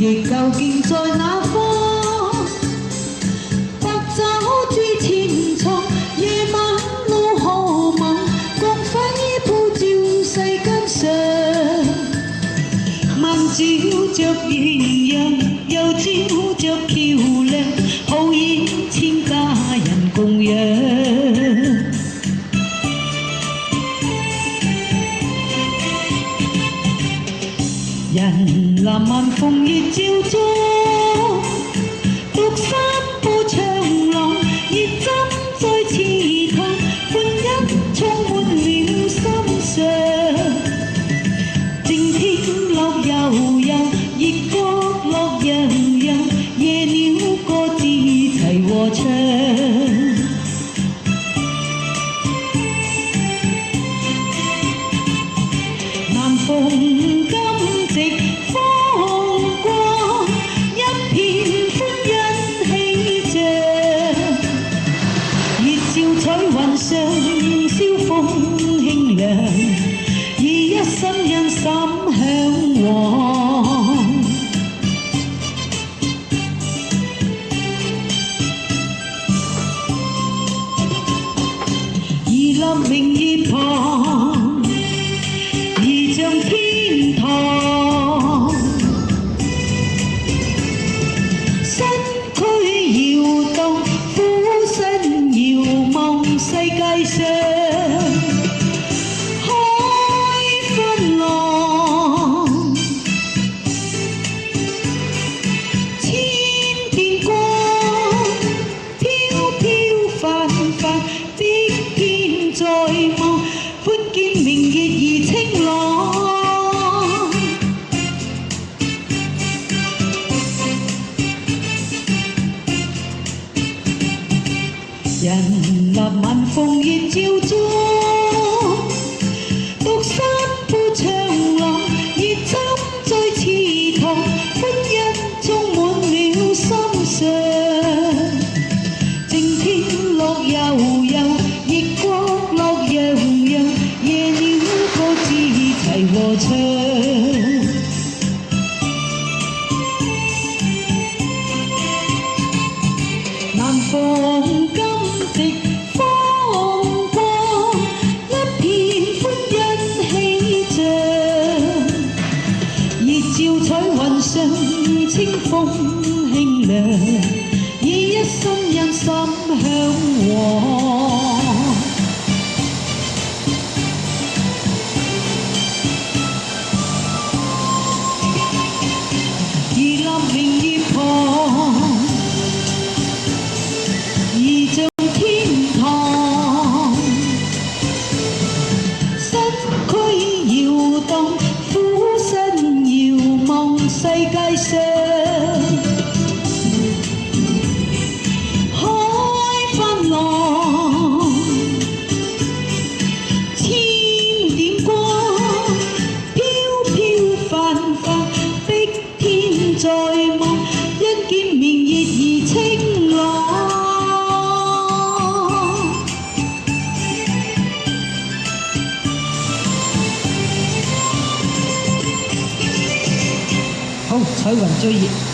亦究竟在哪方？白晝至前床，夜晚路何茫？光輝普照世間上，晚照着豔陽，又照着橋梁，好演千家人共養。人南晚風月照中，獨山步長廊，熱斟在池塘，歡欣充滿了心上。靜聽樂悠悠，熱角落洋洋，夜鳥各自齊和唱。南風金夕風光，一片歡欣喜象，熱照彩雲上，蕭風輕涼，以一心因心向往。而立明月旁，而像天堂，身軀搖動，俯身遙望世界上，海紛浪，千點光，飄飄泛泛，碧天在望，歡見明月兒清朗。人立晚風月照中，獨山步長廊，熱斟在池塘，歡欣充滿了心上。靜聽樂悠悠，熱角落洋洋，夜鳥各自齊和唱。南風金夕風光，一片歡欣喜象，熱照彩雲上，清風輕涼，以一心因心向往。而立明月旁，而像天堂，身軀搖動，俯身遙望世界上，海紛浪，千點光，飄飄泛泛，碧天在望，因見明月兒清朗。好，彩雲最熱。